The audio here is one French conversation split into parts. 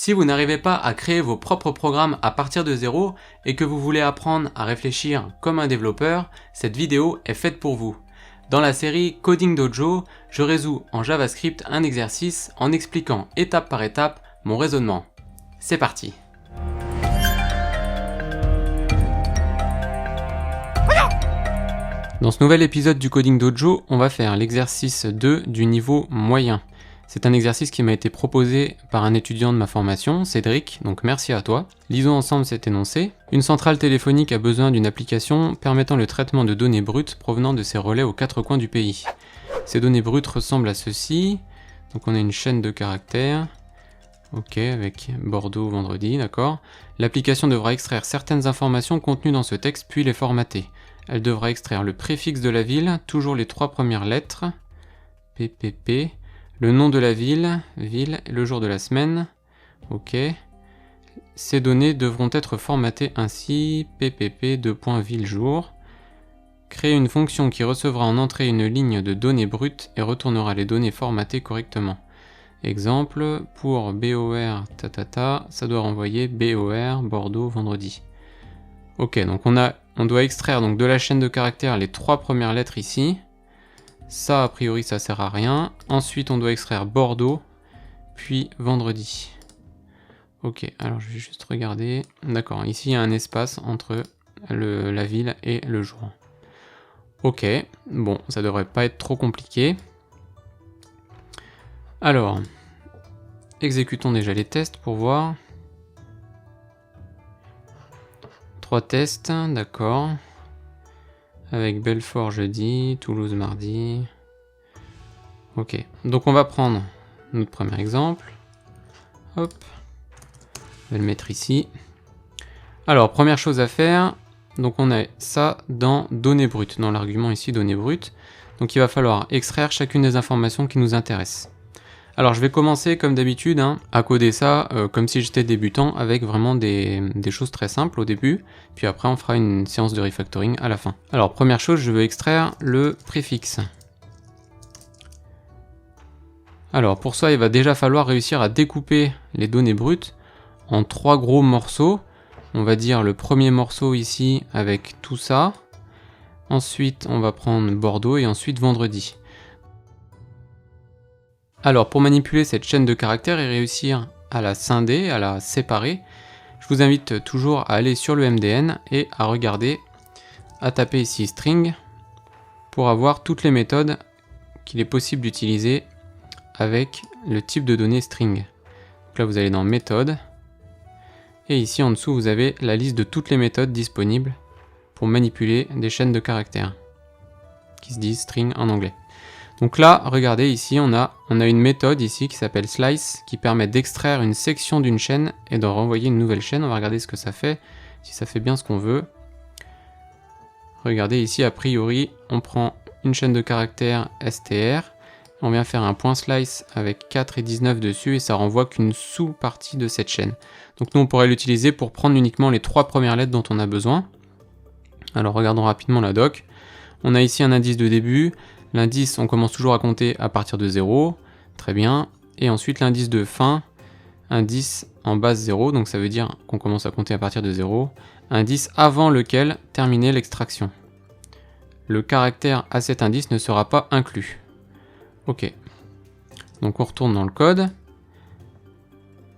Si vous n'arrivez pas à créer vos propres programmes à partir de zéro et que vous voulez apprendre à réfléchir comme un développeur, cette vidéo est faite pour vous. Dans la série Coding Dojo, je résous en JavaScript un exercice en expliquant étape par étape mon raisonnement. C'est parti! Dans ce nouvel épisode du Coding Dojo, on va faire l'exercice 2 du niveau moyen. C'est un exercice qui m'a été proposé par un étudiant de ma formation, Cédric, donc merci à toi. Lisons ensemble cet énoncé. Une centrale téléphonique a besoin d'une application permettant le traitement de données brutes provenant de ses relais aux quatre coins du pays. Ces données brutes ressemblent à ceci. Donc on a une chaîne de caractères. Ok, avec Bordeaux vendredi, d'accord. L'application devra extraire certaines informations contenues dans ce texte puis les formater. Elle devra extraire le préfixe de la ville, toujours les trois premières lettres, PPP, le nom de la ville, ville, et le jour de la semaine, ok. Ces données devront être formatées ainsi, PPP, ville, jour. Créer une fonction qui recevra en entrée une ligne de données brutes et retournera les données formatées correctement. Exemple, pour BOR, ça doit renvoyer BOR, Bordeaux, vendredi. Ok, donc on doit extraire donc de la chaîne de caractères les trois premières lettres ici. Ça, a priori, ça sert à rien. Ensuite, on doit extraire Bordeaux, puis vendredi. Ok, alors je vais juste regarder. D'accord, ici, il y a un espace entre la ville et le jour. Ok, bon, ça devrait pas être trop compliqué. Alors, exécutons déjà les tests pour voir. 3 tests, d'accord. Avec Belfort jeudi, Toulouse mardi. Ok, donc on va prendre notre premier exemple. Hop, on va le mettre ici. Alors, première chose à faire, donc on a ça dans données brutes, dans l'argument ici données brutes. Donc il va falloir extraire chacune des informations qui nous intéressent. Alors je vais commencer comme d'habitude à coder ça comme si j'étais débutant avec vraiment des choses très simples au début, puis après on fera une séance de refactoring à la fin. Alors première chose, je veux extraire le préfixe. Alors pour ça il va déjà falloir réussir à découper les données brutes en 3 gros morceaux. On va dire le premier morceau ici avec tout ça. Ensuite on va prendre Bordeaux et ensuite vendredi. Alors pour manipuler cette chaîne de caractères et réussir à la scinder, à la séparer, je vous invite toujours à aller sur le MDN et à regarder, à taper ici string pour avoir toutes les méthodes qu'il est possible d'utiliser avec le type de données string. Donc là vous allez dans méthode et ici en dessous vous avez la liste de toutes les méthodes disponibles pour manipuler des chaînes de caractères qui se disent string en anglais. Donc là, regardez ici, on a une méthode ici qui s'appelle slice qui permet d'extraire une section d'une chaîne et de renvoyer une nouvelle chaîne. On va regarder ce que ça fait, si ça fait bien ce qu'on veut. Regardez ici, a priori, on prend une chaîne de caractères str, on vient faire un point slice avec 4 et 19 dessus et ça renvoie qu'une sous-partie de cette chaîne. Donc nous, on pourrait l'utiliser pour prendre uniquement les 3 premières lettres dont on a besoin. Alors regardons rapidement la doc. On a ici un indice de début. L'indice, on commence toujours à compter à partir de 0, très bien. Et ensuite l'indice de fin, indice en base 0, donc ça veut dire qu'on commence à compter à partir de 0. Indice avant lequel terminer l'extraction. Le caractère à cet indice ne sera pas inclus. Ok, donc on retourne dans le code.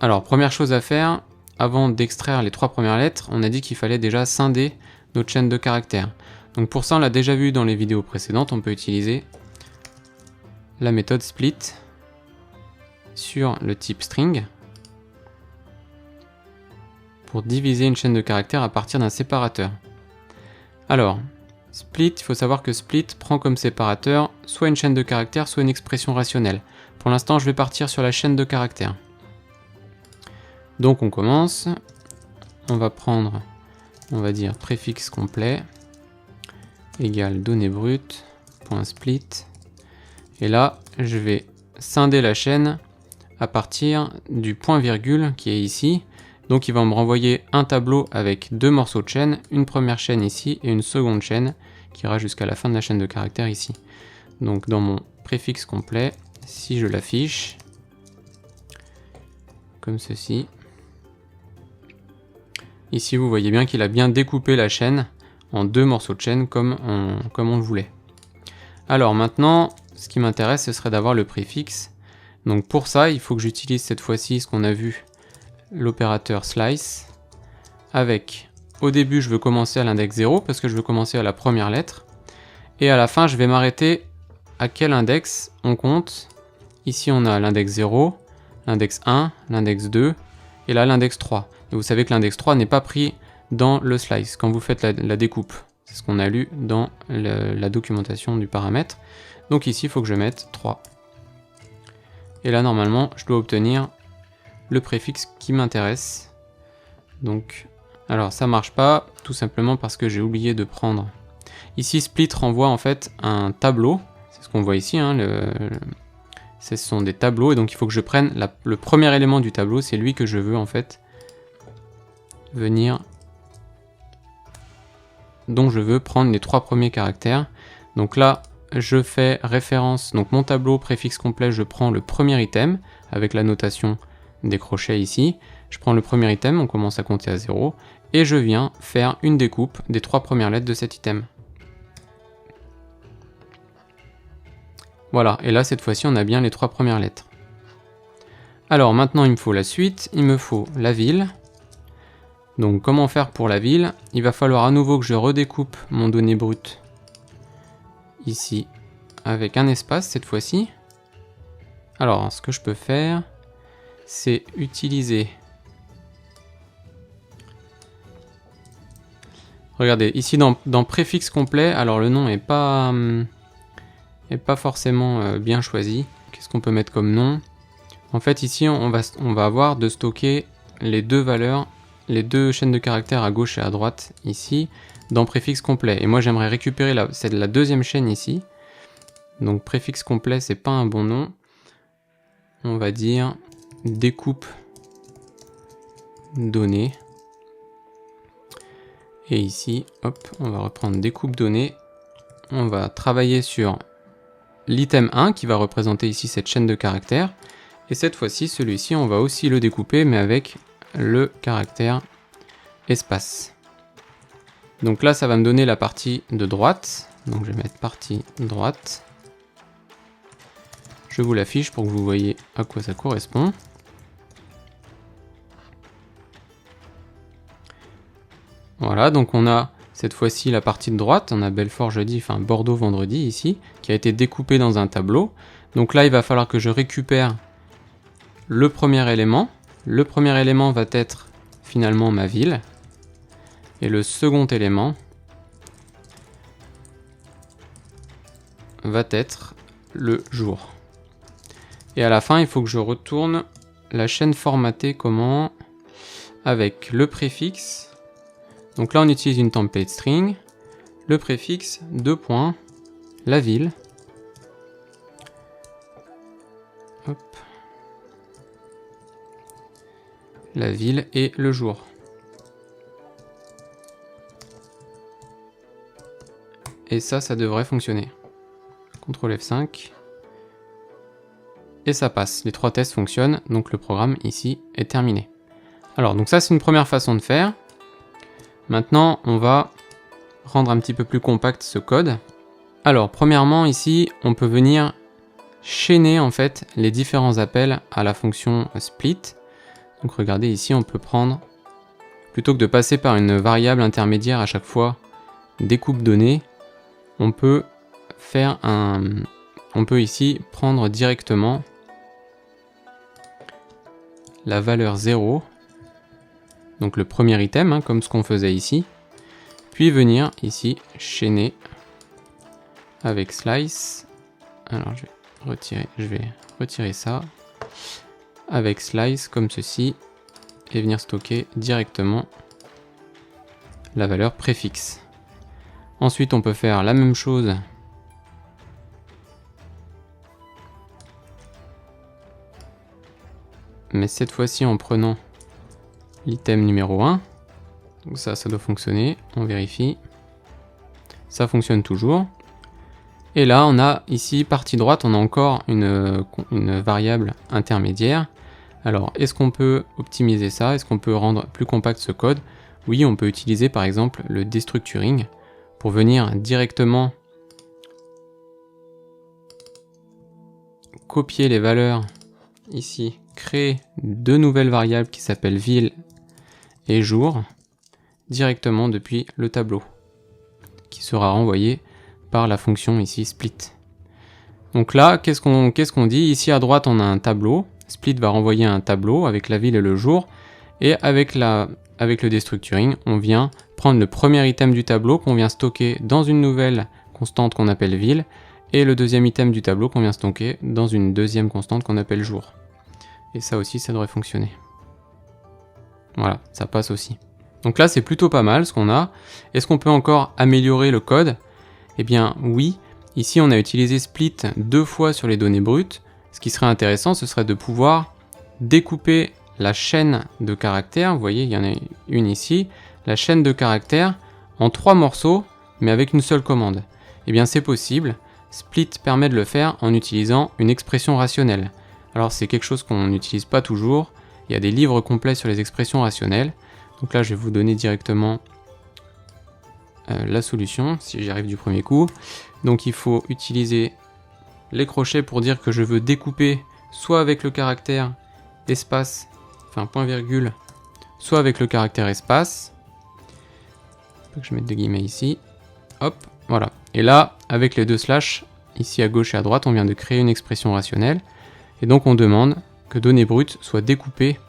Alors première chose à faire, avant d'extraire les 3 premières lettres, on a dit qu'il fallait déjà scinder notre chaîne de caractères. Donc pour ça, on l'a déjà vu dans les vidéos précédentes, on peut utiliser la méthode split sur le type string pour diviser une chaîne de caractères à partir d'un séparateur. Alors, split, il faut savoir que split prend comme séparateur soit une chaîne de caractères, soit une expression rationnelle. Pour l'instant, je vais partir sur la chaîne de caractères. Donc on commence, on va prendre, on va dire préfixe complet, égale données brutes, point split. Et là, je vais scinder la chaîne à partir du point virgule qui est ici. Donc il va me renvoyer un tableau avec 2 morceaux de chaîne, une première chaîne ici et une seconde chaîne qui ira jusqu'à la fin de la chaîne de caractères ici. Donc dans mon préfixe complet, si je l'affiche, comme ceci. Ici, vous voyez bien qu'il a bien découpé la chaîne en 2 morceaux de chaîne comme on le voulait. Alors maintenant, ce qui m'intéresse, ce serait d'avoir le préfixe. Donc pour ça, il faut que j'utilise cette fois-ci ce qu'on a vu, l'opérateur slice, avec, au début, je veux commencer à l'index 0, parce que je veux commencer à la première lettre, et à la fin, je vais m'arrêter à quel index on compte. Ici, on a l'index 0, l'index 1, l'index 2, et là, l'index 3. Et vous savez que l'index 3 n'est pas pris dans le slice, quand vous faites la découpe. C'est ce qu'on a lu dans la documentation du paramètre. Donc ici, il faut que je mette 3. Et là, normalement, je dois obtenir le préfixe qui m'intéresse. Donc, alors ça marche pas, tout simplement parce que j'ai oublié de prendre. Ici, split renvoie en fait un tableau. C'est ce qu'on voit ici, hein, ce sont des tableaux, et donc il faut que je prenne le premier élément du tableau, c'est lui que je veux en fait venir, dont je veux prendre les 3 premiers caractères. Donc là, je fais référence, donc mon tableau préfixe complet, je prends le premier item, avec la notation des crochets ici. Je prends le premier item, on commence à compter à 0, et je viens faire une découpe des 3 premières lettres de cet item. Voilà, et là cette fois-ci on a bien les 3 premières lettres. Alors maintenant il me faut la suite, il me faut la ville. Donc comment faire pour la ville? Il va falloir à nouveau que je redécoupe mon donnée brute ici avec un espace cette fois-ci. Alors ce que je peux faire, c'est utiliser... Regardez, ici dans préfixe complet, alors le nom est pas forcément bien choisi. Qu'est-ce qu'on peut mettre comme nom? En fait ici on va avoir de stocker les 2 valeurs, les 2 chaînes de caractères à gauche et à droite ici, dans préfixe complet. Et moi j'aimerais récupérer c'est la 2e chaîne ici. Donc préfixe complet, c'est pas un bon nom. On va dire découpe donnée. Et ici, hop, on va reprendre découpe donnée. On va travailler sur l'item 1 qui va représenter ici cette chaîne de caractères. Et cette fois-ci, celui-ci, on va aussi le découper, mais avec le caractère espace. Donc là, ça va me donner la partie de droite. Donc je vais mettre partie droite. Je vous l'affiche pour que vous voyez à quoi ça correspond. Voilà, donc on a cette fois-ci la partie de droite, on a Belfort jeudi, enfin Bordeaux vendredi ici, qui a été découpé dans un tableau. Donc là, il va falloir que je récupère le premier élément. Le premier élément va être finalement ma ville. Et le second élément va être le jour. Et à la fin, il faut que je retourne la chaîne formatée comment? Avec le préfixe. Donc là, on utilise une template string. Le préfixe, 2 points, la ville. Hop. La ville et le jour. Et ça devrait fonctionner. CTRL F5. Et ça passe. Les 3 tests fonctionnent, donc le programme ici est terminé. Alors, donc ça c'est une première façon de faire. Maintenant, on va rendre un petit peu plus compact ce code. Alors, premièrement, ici, on peut venir chaîner en fait les différents appels à la fonction split. Donc regardez ici, on peut prendre, plutôt que de passer par une variable intermédiaire à chaque fois, découpe donnée, on peut ici prendre directement la valeur 0, donc le premier item, hein, comme ce qu'on faisait ici, puis venir ici chaîner avec slice. Alors je vais retirer ça avec slice comme ceci et venir stocker directement la valeur préfixe. Ensuite on peut faire la même chose mais cette fois-ci en prenant l'item numéro 1. Donc ça doit fonctionner, on vérifie. Ça fonctionne toujours. Et là, on a ici, partie droite, on a encore une variable intermédiaire Alors, est-ce qu'on peut optimiser ça? Est-ce qu'on peut rendre plus compact ce code? Oui, on peut utiliser par exemple le destructuring pour venir directement copier les valeurs ici, créer deux nouvelles variables qui s'appellent ville et jour directement depuis le tableau qui sera renvoyé par la fonction ici split. Donc là, qu'est-ce qu'on dit? Ici à droite, on a un tableau. Split va renvoyer un tableau avec la ville et le jour. Et avec le destructuring, on vient prendre le premier item du tableau qu'on vient stocker dans une nouvelle constante qu'on appelle ville et le deuxième item du tableau qu'on vient stocker dans une deuxième constante qu'on appelle jour. Et ça aussi, ça devrait fonctionner. Voilà, ça passe aussi. Donc là, c'est plutôt pas mal ce qu'on a. Est-ce qu'on peut encore améliorer le code? Eh bien oui, ici on a utilisé split 2 fois sur les données brutes. Ce qui serait intéressant, ce serait de pouvoir découper la chaîne de caractères. Vous voyez, il y en a une ici. La chaîne de caractères en 3 morceaux, mais avec une seule commande. Eh bien c'est possible. Split permet de le faire en utilisant une expression rationnelle. Alors c'est quelque chose qu'on n'utilise pas toujours. Il y a des livres complets sur les expressions rationnelles. Donc là, je vais vous donner directement la solution, si j'y arrive du premier coup. Donc il faut utiliser les crochets pour dire que je veux découper soit avec le caractère espace, enfin point virgule, soit avec le caractère espace. Faut que je mette des guillemets ici. Hop, voilà. Et là, avec les deux slash, ici à gauche et à droite, on vient de créer une expression rationnelle. Et donc on demande que données brutes soient découpées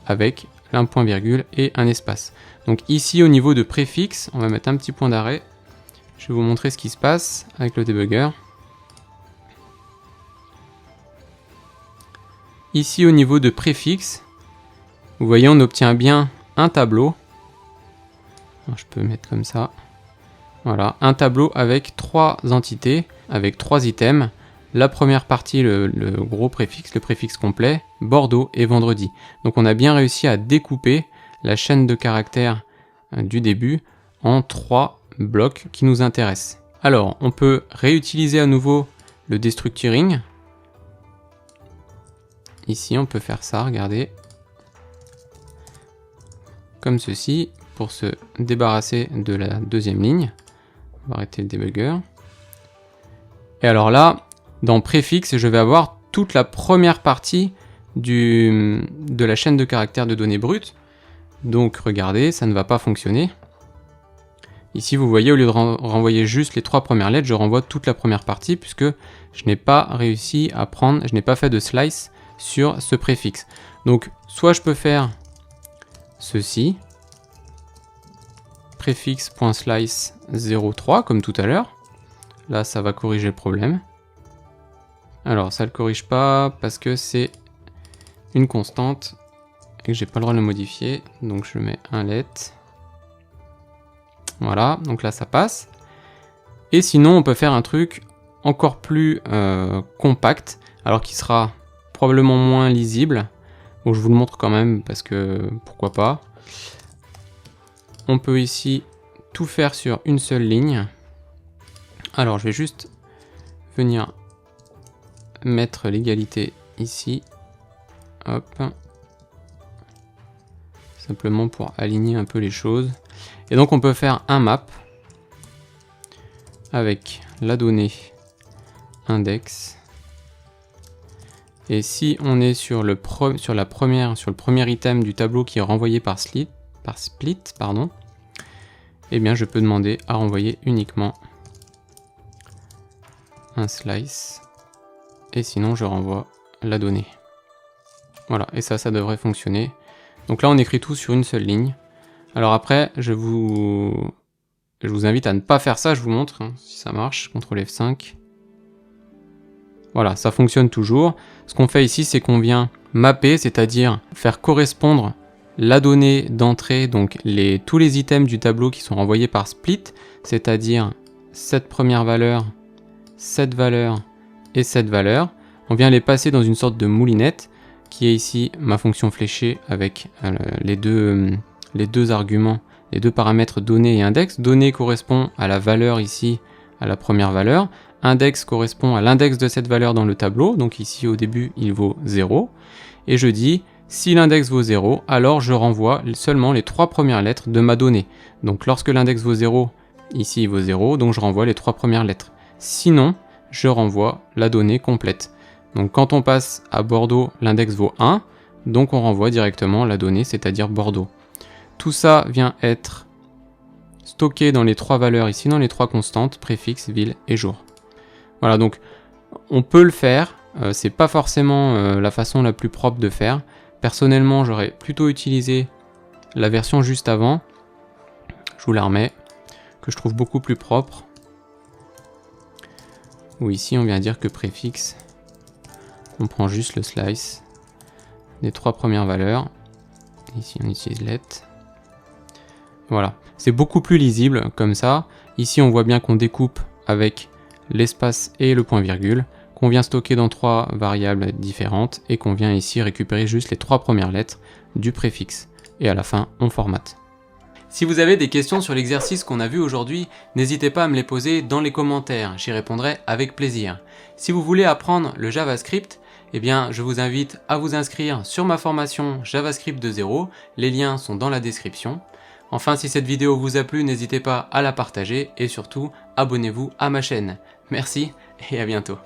avec un point virgule et un espace. Donc ici au niveau de préfixe, on va mettre un petit point d'arrêt. Je vais vous montrer ce qui se passe avec le debugger. Ici au niveau de préfixe, vous voyez on obtient bien un tableau. Alors, je peux mettre comme ça. Voilà, un tableau avec 3 entités, avec 3 items. La première partie, le gros préfixe, le préfixe complet, Bordeaux et vendredi. Donc on a bien réussi à découper la chaîne de caractères du début en 3 blocs qui nous intéressent. Alors on peut réutiliser à nouveau le destructuring. Ici on peut faire ça, regardez. Comme ceci, pour se débarrasser de la deuxième ligne. On va arrêter le debugger. Et alors là, dans préfixe, je vais avoir toute la première partie de la chaîne de caractères de données brutes. Donc regardez, ça ne va pas fonctionner. Ici, vous voyez, au lieu de renvoyer juste les 3 premières lettres, je renvoie toute la première partie puisque je n'ai pas réussi à prendre, je n'ai pas fait de slice sur ce préfixe. Donc, soit je peux faire ceci, préfixe.slice 0,3 comme tout à l'heure. Là, ça va corriger le problème. Alors, ça ne le corrige pas parce que c'est une constante et que j'ai pas le droit de le modifier. Donc, je mets un let. Voilà, donc là, ça passe. Et sinon, on peut faire un truc encore plus compact, alors qui sera probablement moins lisible. Bon, je vous le montre quand même parce que pourquoi pas. On peut ici tout faire sur une seule ligne. Alors, je vais juste venir mettre l'égalité ici. Hop. Simplement pour aligner un peu les choses. Et donc, on peut faire un map avec la donnée index. Et si on est sur le premier item du tableau qui est renvoyé par split, eh bien je peux demander à renvoyer uniquement un slice. Et sinon je renvoie la donnée. Voilà, et ça devrait fonctionner. Donc là on écrit tout sur une seule ligne. Alors après, je vous invite à ne pas faire ça, je vous montre si ça marche. CTRL F5. Voilà, ça fonctionne toujours. Ce qu'on fait ici, c'est qu'on vient mapper, c'est-à-dire faire correspondre la donnée d'entrée, donc tous les items du tableau qui sont renvoyés par split, c'est-à-dire cette première valeur, cette valeur et cette valeur. On vient les passer dans une sorte de moulinette, qui est ici ma fonction fléchée avec les deux arguments, les deux paramètres données et index. Données correspond à la valeur ici, à la première valeur. Index correspond à l'index de cette valeur dans le tableau, donc ici au début il vaut 0. Et je dis, Si l'index vaut 0, alors je renvoie seulement les 3 premières lettres de ma donnée. Donc lorsque l'index vaut 0, ici il vaut 0, donc je renvoie les 3 premières lettres. Sinon, je renvoie la donnée complète. Donc quand on passe à Bordeaux, l'index vaut 1, donc on renvoie directement la donnée, c'est-à-dire Bordeaux. Tout ça vient être stocké dans les 3 valeurs ici, dans les 3 constantes, préfixe, ville et jour. Voilà, donc on peut le faire, c'est pas forcément la façon la plus propre de faire. Personnellement, j'aurais plutôt utilisé la version juste avant, je vous la remets, que je trouve beaucoup plus propre, où ici on vient dire que préfixe, on prend juste le slice des 3 premières valeurs, ici on utilise let. Voilà, c'est beaucoup plus lisible comme ça. Ici on voit bien qu'on découpe avec l'espace et le point virgule, qu'on vient stocker dans 3 variables différentes et qu'on vient ici récupérer juste les 3 premières lettres du préfixe. Et à la fin, on formate. Si vous avez des questions sur l'exercice qu'on a vu aujourd'hui, n'hésitez pas à me les poser dans les commentaires, j'y répondrai avec plaisir. Si vous voulez apprendre le JavaScript, eh bien, je vous invite à vous inscrire sur ma formation JavaScript de 0, les liens sont dans la description. Enfin, si cette vidéo vous a plu, n'hésitez pas à la partager et surtout, abonnez-vous à ma chaîne. Merci et à bientôt.